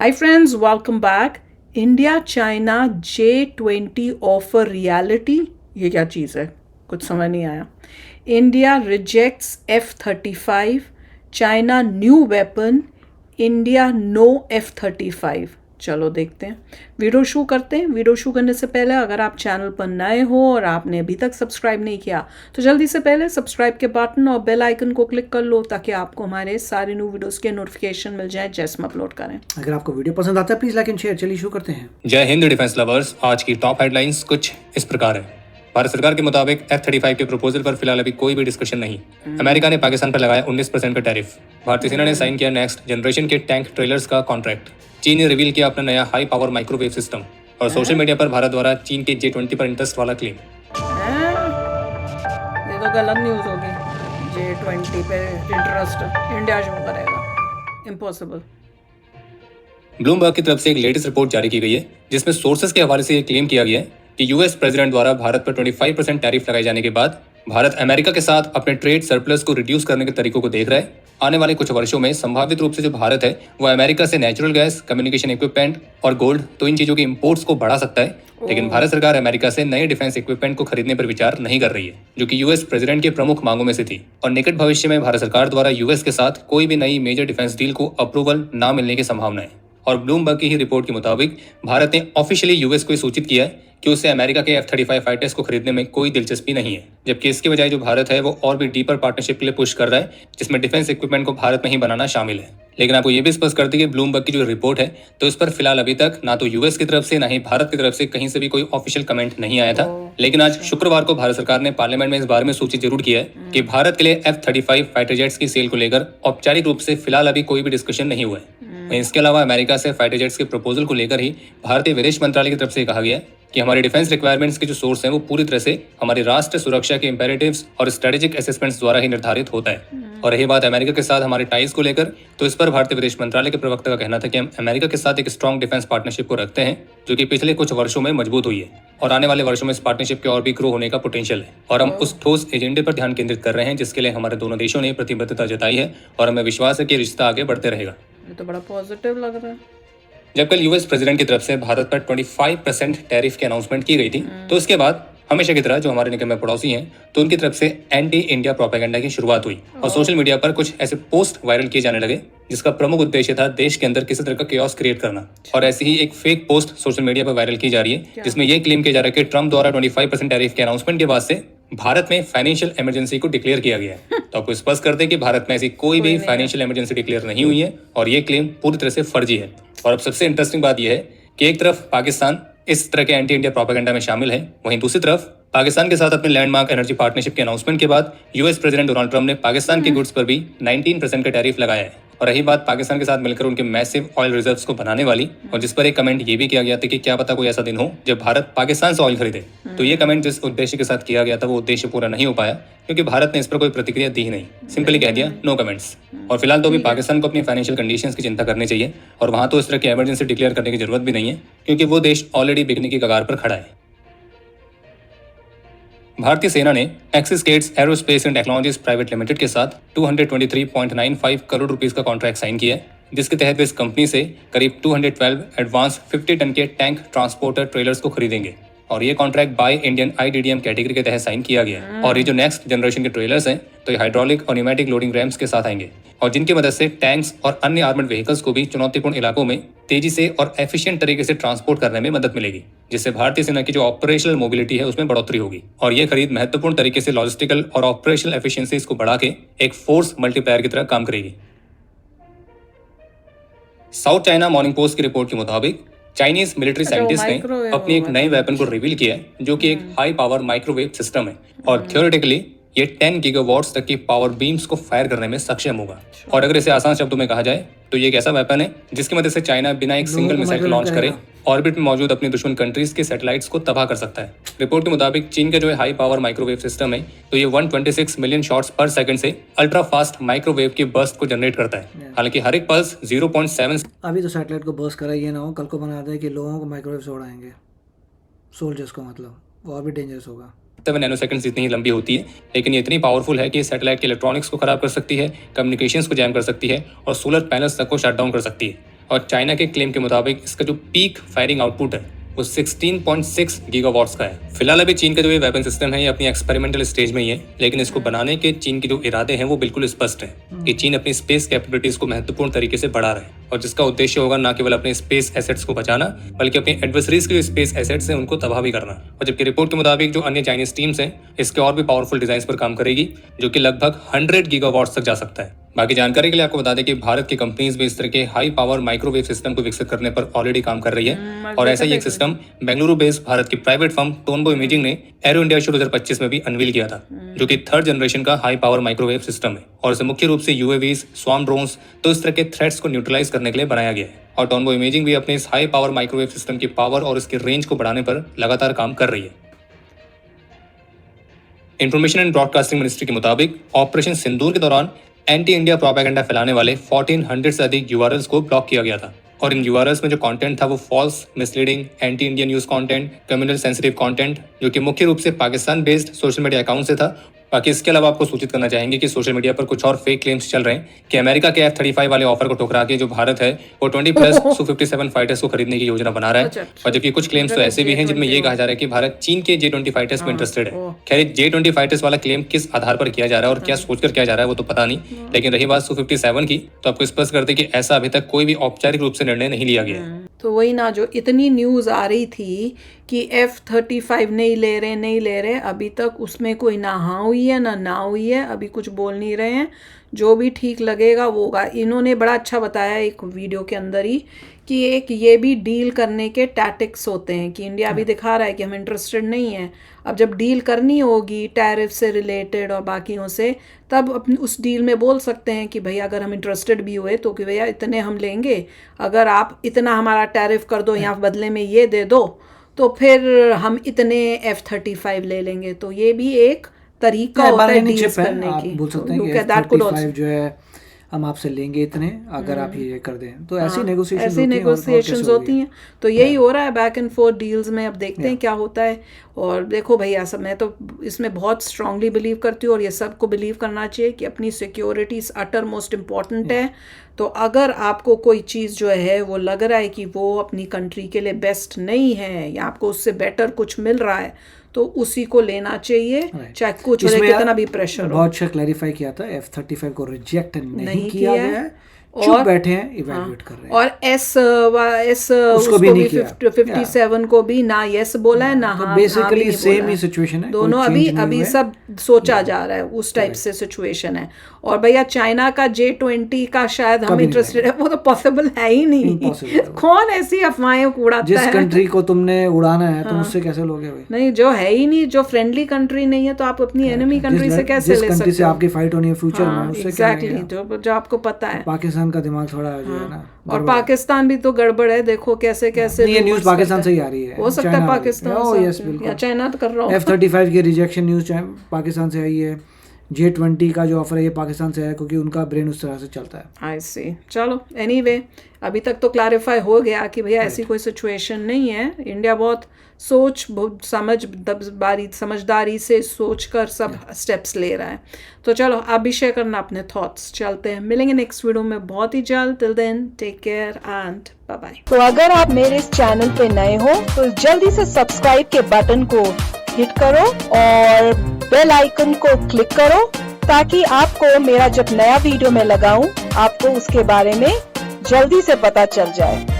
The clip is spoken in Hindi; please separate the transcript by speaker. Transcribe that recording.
Speaker 1: Hi friends, welcome back. India China J20 offer reality, ये क्या चीज़ है? कुछ समझ नहीं आया. India rejects F-35, China new weapon, India no F-35. चलो देखते हैं. वीडियो शुरू करते हैं. वीडियो शुरू करने से पहले अगर आप चैनल पर नए हो और आपने अभी तक सब्सक्राइब नहीं किया तो जल्दी से पहले सब्सक्राइब के बटन और बेल आइकन को क्लिक कर लो ताकि आपको हमारे सारे न्यू वीडियोस के नोटिफिकेशन मिल जाए जैसे हम अपलोड करें.
Speaker 2: अगर आपको वीडियो पसंद आता है प्लीज लाइक एंड शेयर. चलिए शुरू करते हैं.
Speaker 3: जय हिंद डिफेंस लवर्स. आज की टॉप हेडलाइंस कुछ इस प्रकार है. भारत सरकार के मुताबिक F-35 के प्रपोजल पर फिलहाल अभी कोई भी डिस्कशन नहीं. अमेरिका ने पाकिस्तान पर लगाया 19% का टैरिफ. भारतीय सेना ने साइन किया नेक्स्ट जनरेशन के टैंक ट्रेलर्स का कॉन्ट्रैक्ट. चीन ने रिवील किया अपना नया हाई पावर माइक्रोवेव सिस्टम. और सोशल मीडिया पर भारत द्वारा चीन के J20 पर इंटरेस्ट वाला क्लेम.
Speaker 1: ये तो गलत न्यूज़ होगी. J20 पे इंटरेस्ट इंडिया शो करेगा. इम्पॉसिबल.
Speaker 3: ब्लूमबर्ग की तरफ से एक लेटेस्ट रिपोर्ट जारी की गई है जिसमें सोर्सेज के हवाले से ये क्लेम किया गया है कि यूएस प्रेसिडेंट द्वारा भारत पर 25% टैरिफ लगाए जाने के बाद भारत अमेरिका के साथ अपने ट्रेड सरप्लस को रिड्यूस करने के तरीकों को देख रहा है. आने वाले कुछ वर्षों में संभावित रूप से जो भारत है वो अमेरिका से नेचुरल गैस, कम्युनिकेशन इक्विपमेंट और गोल्ड, तो इन चीजों के इंपोर्ट्स को बढ़ा सकता है. लेकिन भारत सरकार अमेरिका से नए डिफेंस इक्विपमेंट को खरीदने पर विचार नहीं कर रही है, जो कि यूएस प्रेसिडेंट की प्रमुख मांगों में से थी. और निकट भविष्य में भारत सरकार द्वारा यूएस के साथ कोई भी नई मेजर डिफेंस डील को अप्रूवल न मिलने की संभावना है. और ब्लूमबर्ग की ही रिपोर्ट के मुताबिक भारत ने ऑफिशियली यूएस को सूचित किया है कि उसे अमेरिका के F-35 फाइटर्स को खरीदने में कोई दिलचस्पी नहीं है, जबकि इसके बजाय जो भारत है वो और भी डीपर पार्टनरशिप के लिए पुश कर रहा है जिसमें डिफेंस इक्विपमेंट को भारत में ही बनाना शामिल है. लेकिन आपको ये भी स्पष्ट कर दी कि ब्लूमबर्ग की जो रिपोर्ट है तो इस पर फिलहाल अभी तक ना तो यूएस की तरफ से ना ही भारत की तरफ से कहीं से भी कोई ऑफिशियल कमेंट नहीं आया था. लेकिन आज शुक्रवार को भारत सरकार ने पार्लियामेंट में इस बारे में सूचित जरूर किया है कि भारत के लिए F-35 फाइटर जेट्स की सेल को लेकर औपचारिक रूप से फिलहाल अभी कोई भी डिस्कशन नहीं हुआ है. इसके अलावा अमेरिका से फाइटर जेट्स के प्रपोजल को लेकर ही भारतीय विदेश मंत्रालय की तरफ से कहा गया कि हमारे डिफेंस रिक्वायरमेंट्स के जो सोर्स हैं वो पूरी तरह से हमारी राष्ट्र सुरक्षा के इंपेरेटिव्स और स्ट्रेटेजिक असेसमेंट्स द्वारा ही निर्धारित होता है. और रही बात अमेरिका के साथ हमारे टाइज को लेकर, तो इस पर भारतीय विदेश मंत्रालय के प्रवक्ता का कहना था कि हम अमेरिका के साथ एक स्ट्रॉन्ग डिफेंस पार्टनरशिप को रखते हैं जो कि पिछले कुछ वर्षों में मजबूत हुई है और आने वाले वर्षों में इस पार्टनरशिप के और भी ग्रो होने का पोटेंशियल है. और हम उस ठोस एजेंडे पर ध्यान केंद्रित कर रहे हैं जिसके लिए हमारे दोनों देशों ने प्रतिबद्धता जताई है और हमें विश्वास है कि रिश्ता आगे बढ़ते रहेगा.
Speaker 1: ये तो बड़ा पॉजिटिव लग रहा है.
Speaker 3: जब कल यूएस प्रेसिडेंट की तरफ से भारत पर 25% टैरिफ की अनाउंसमेंट की गई थी तो उसके बाद हमेशा की तरह जो हमारे निकट में पड़ोसी हैं तो उनकी तरफ से एंटी इंडिया प्रोपेगेंडा की शुरुआत हुई और सोशल मीडिया पर कुछ ऐसे पोस्ट वायरल किए जाने लगे जिसका प्रमुख उद्देश्य था देश के अंदर किसी तरह का केओस क्रिएट करना. और ऐसी ही एक फेक पोस्ट सोशल मीडिया पर वायरल की जा रही है जिसमें यह क्लेम किया जा रहा है कि ट्रम्प द्वारा 25% टैरिफ के अनाउंसमेंट के बाद से भारत में फाइनेंशियल इमरजेंसी को डिक्लेयर किया गया है. तो आपको स्पष्ट कर दे कि भारत में ऐसी कोई भी फाइनेंशियल इमरजेंसी डिक्लेयर नहीं हुई है और ये क्लेम पूरी तरह से फर्जी है. और अब सबसे इंटरेस्टिंग बात यह है कि एक तरफ पाकिस्तान इस तरह के एंटी इंडिया प्रोपेगेंडा में शामिल है, वहीं दूसरी तरफ पाकिस्तान के साथ अपने लैंडमार्क एनर्जी पार्टनरशिप के अनाउंसमेंट के बाद यूएस प्रेसिडेंट डोनाल्ड ट्रंप ने पाकिस्तान के गुड्स पर भी 19% का टैरिफ लगाया है. और रही बात पाकिस्तान के साथ मिलकर उनके मैसिव ऑयल रिजर्व्स को बनाने वाली, और जिस पर एक कमेंट ये भी किया गया था कि क्या पता कोई ऐसा दिन हो जब भारत पाकिस्तान से ऑयल खरीदे. तो ये कमेंट जिस उद्देश्य के साथ किया गया था वो उद्देश्य पूरा नहीं हो पाया क्योंकि भारत ने इस पर कोई प्रतिक्रिया दी नहीं, सिंपली कह दिया नो कमेंट्स. और फिलहाल तो भी पाकिस्तान को अपनी फाइनेंशियल कंडीशंस की चिंता करनी चाहिए और वहां तो इस तरह की इमरजेंसी डिक्लेयर करने की जरूरत भी नहीं है क्योंकि वो देश ऑलरेडी बिकने की कगार पर खड़ा है. भारतीय सेना ने Axiscades aerospace and technologies private limited के साथ 223.95 करोड़ रुपीस का कॉन्ट्रैक्ट साइन किया है जिसके तहत वे इस कंपनी से करीब 212 एडवांस 50 टन के टैंक ट्रांसपोर्टर ट्रेलर्स को खरीदेंगे. और ये contract by Indian IDDM category के तहत साइन किया गया है. और ये जो नेक्स्ट जनरेशन के ट्रेलर्स हैं तो ये हाइड्रोलिक और न्यूमेटिक लोडिंग रैम्स के साथ आएंगे और जिनकी मदद से टैंक्स और अन्य आर्मर्ड व्हीकल्स को भी चुनौतीपूर्ण इलाकों में तेजी से और एफिशिएंट तरीके से ट्रांसपोर्ट करने में मदद मिलेगी, जिससे भारतीय सेना की जो ऑपरेशनल मोबिलिटी है उसमें बढ़ोतरी होगी. और ये खरीद महत्वपूर्ण तरीके से लॉजिस्टिकल और ऑपरेशनल एफिशिएंसीज को बढ़ा के एक फोर्स मल्टीप्लायर की तरह काम करेगी. साउथ चाइना मॉर्निंग पोस्ट की रिपोर्ट के मुताबिक चाइनीज मिलिट्री साइंटिस्ट ने अपनी एक नए वेपन को रिवील किया है जो कि एक हाई पावर माइक्रोवेव सिस्टम है और थियोरेटिकली ये 10 गीगावाट्स तक की पावर बीम्स को फायर करने में सक्षम होगा. और अगर इसे आसान शब्दों में कहा जाए तो ये एक ऐसा वेपन है जिसकी मदद से चाइना बिना एक सिंगल मिसाइल लॉन्च करे ऑर्बिट में मौजूद अपनी दुश्मन कंट्रीज के सैटेलाइट्स को तबाह कर सकता है. रिपोर्ट के मुताबिक चीन का जो है हाई पावर माइक्रोवेव सिस्टम है तो ये 126 मिलियन शॉट्स पर सेकंड से अल्ट्रा फास्ट माइक्रोवेव की बर्स्ट को जनरेट करता है. हालांकि हर एक पल्स 0.7
Speaker 2: अभी तो सैटेलाइट को बर्स्ट करा, ये ना हो कल को बना दे कि लोगों को माइक्रोवेव से उड़ाएंगे, सोल्जर्स को, मतलब वो और भी डेंजरस होगा.
Speaker 3: 7 नैनोसेकंड्स इतनी ही लंबी होती है लेकिन ये इतनी पावरफुल है कि सैटेलाइट के इलेक्ट्रॉनिक्स को खराब कर सकती है, कम्युनिकेशंस को जैम कर सकती है और सोलर पैनल्स तक को शट डाउन कर सकती है. और चाइना के क्लेम के मुताबिक इसका जो पीक फायरिंग आउटपुट है वो 16.6 गीगावाट्स का है। फिलहाल अभी चीन का जो ये वेपन सिस्टम है ये अपनी एक्सपेरिमेंटल स्टेज में ही है, लेकिन इसको बनाने के चीन के जो इरादे हैं वो बिल्कुल स्पष्ट हैं कि चीन अपनी स्पेस कैपेबिलिटीज को महत्वपूर्ण तरीके से बढ़ा रहा है और जिसका उद्देश्य होगा न केवल अपने स्पेस एसेट्स को बचाना बल्कि अपने एडवर्सरीज के जो स्पेस एसेट्स हैं उनको तबाह भी करना। और जबकि रिपोर्ट के मुताबिक जो अन्य चाइनीज टीम्स हैं इसके और भी पावरफुल डिजाइन पर काम करेगी जो कि लगभग 100 गीगावाट्स तक जा सकता है। बाकी जानकारी के लिए आपको बता दें कि भारत की कंपनीज भी इस तरह के हाई पावर माइक्रोवेव सिस्टम को विकसित करने पर ऑलरेडी काम कर रही है और ऐसा ही एक सिस्टम बेंगलुरु बेस्ड भारत की प्राइवेट फर्म टोनबो इमेजिंग ने एरो इंडिया शो 2025 में भी अनवील किया था, जो कि 3rd जनरेशन का हाई पावर माइक्रोवेव सिस्टम है और इसे मुख्य रूप से यूएवीज, स्वार्म ड्रोन्स तो इस तरह के थ्रेट्स को न्यूट्रलाइज करने के लिए बनाया गया है। और टोनबो इमेजिंग भी अपने इस हाई पावर माइक्रोवेव सिस्टम की पावर और इसके रेंज को बढ़ाने पर लगातार काम कर रही है। इंफॉर्मेशन एंड ब्रॉडकास्टिंग मिनिस्ट्री के मुताबिक ऑपरेशन सिंदूर के दौरान एंटी इंडिया प्रोपेगेंडा फैलाने वाले 1400 से अधिक यूआरएल्स को ब्लॉक किया गया था और इन यूआरएल्स में जो कंटेंट था वो false, misleading, anti Indian news content, communal sensitive content जो कि मुख्य रूप से Pakistan based social media account से था। बाकी इसके अलावा आपको सूचित करना चाहेंगे कि सोशल मीडिया पर कुछ और फेक क्लेम्स चल रहे हैं कि अमेरिका के F-35 वाले ऑफर को ठुकरा के जो भारत है वो 20+ Su-57 फाइटर्स को खरीदने की योजना बना रहा है। और जबकि कुछ क्लेम्स तो ऐसे भी हैं जिनमें ये कहा जा रहा है कि भारत चीन के J-20 फाइटर्स में इंटरेस्टेड है। खैर J-20 फाइटर्स वाला क्लेम किस आधार पर किया जा रहा है और क्या सोचकर किया जा रहा है वो तो पता नहीं, लेकिन रही बात Su-57 की तो आपको स्पष्ट करते कि ऐसा अभी तक कोई भी औपचारिक रूप से निर्णय नहीं लिया गया है।
Speaker 1: तो वही ना, जो इतनी न्यूज़ आ रही थी कि F-35 नहीं ले रहे, अभी तक उसमें कोई ना हाँ हुई है ना हुई है, अभी कुछ बोल नहीं रहे हैं। जो भी ठीक लगेगा वो होगा। इन्होंने बड़ा अच्छा बताया एक वीडियो के अंदर ही कि एक ये भी डील करने के टैक्टिक्स होते हैं कि इंडिया भी दिखा रहा है कि हम इंटरेस्टेड नहीं है। अब जब डील करनी होगी टैरिफ से रिलेटेड और बाकियों से, तब अपनी उस डील में बोल सकते हैं कि भैया अगर हम इंटरेस्टेड भी हुए तो कि भैया इतने हम लेंगे, अगर आप इतना हमारा टैरिफ कर दो या बदले में ये दे दो तो फिर हम इतने F-35 ले लेंगे। तो ये भी एक तरीका होता है डील्स करने की।
Speaker 2: बोल सकते हैं कि F-35 जो है हम आपसे लेंगे इतने, अगर आप ये कर दें तो ऐसी
Speaker 1: नेगोशिएशंस होती हैं। तो यही हो रहा है बैक एंड फोर्थ डील्स में। अब देखते हैं क्या होता है। और देखो भैया, सब मैं तो इसमें बहुत स्ट्रांगली बिलीव करती हूँ और ये सबको बिलीव करना चाहिए कि अपनी सिक्योरिटी अटर मोस्ट इम्पॉर्टेंट है। तो अगर आपको कोई चीज़ जो है वो लग रहा है कि वो अपनी कंट्री के लिए बेस्ट नहीं है या आपको उससे बेटर कुछ मिल रहा है तो उसी को लेना चाहिए, चाहे कुछ हो, कितना भी प्रेशर हो।
Speaker 2: बहुत अच्छा क्लैरिफाई किया था, F-35 को रिजेक्ट नहीं किया गया है, चुप बैठे हैं, इवैल्यूएट कर रहे हैं।
Speaker 1: और उसको भी 57 को भी ना यस बोला है ना हाँ,
Speaker 2: बेसिकली सेम ही सिचुएशन है,
Speaker 1: दोनों अभी सब सोचा जा रहा है, उस टाइप से सिचुएशन है। और भैया चाइना का J-20 का शायद हम इंटरेस्टेड है, वो तो पॉसिबल है ही नहीं। कौन ऐसी अफवाहें उड़ाता है?
Speaker 2: जिस कंट्री को तुमने उड़ाना है तुम उससे कैसे लोगे भाई?
Speaker 1: नहीं, जो है ही नहीं, जो फ्रेंडली कंट्री नहीं है तो आप अपनी एनिमी कंट्री से कैसे ले सकते हो?
Speaker 2: से आपकी फाइट होनी है फ्यूचर में, उससे
Speaker 1: एग्जैक्टली, जो आपको पता है।
Speaker 2: पाकिस्तान का दिमाग थोड़ा जो है ना,
Speaker 1: और पाकिस्तान भी तो गड़बड़ है, देखो कैसे
Speaker 2: ये न्यूज़ पाकिस्तान से ही आ रही है।
Speaker 1: हो सकता है पाकिस्तान या चाइना तो कर रहा हो।
Speaker 2: F-35 की रिजेक्शन न्यूज़ पाकिस्तान से आई है। J-20 का जो ऑफर है ये पाकिस्तान से है क्योंकि उनका ब्रेन उस तरह से चलता है।
Speaker 1: आई सी। चलो एनीवे, अभी तक तो क्लैरिफाई हो गया कि भैया ऐसी कोई सिचुएशन नहीं है। इंडिया बहुत समझदारी से सोचकर सब स्टेप्स ले रहा है। तो चलो आप भी शेयर करना अपने थॉट्स। चलते हैं, मिलेंगे नेक्स्ट वीडियो में बहुत ही जल्द। Till then take care and bye bye.
Speaker 4: तो अगर आप मेरे इस चैनल पे नए हो तो जल्दी से सब्सक्राइब के बटन को हिट करो और बेल आइकन को क्लिक करो ताकि आपको मेरा जब नया वीडियो मैं लगाऊं आपको उसके बारे में जल्दी से पता चल जाए।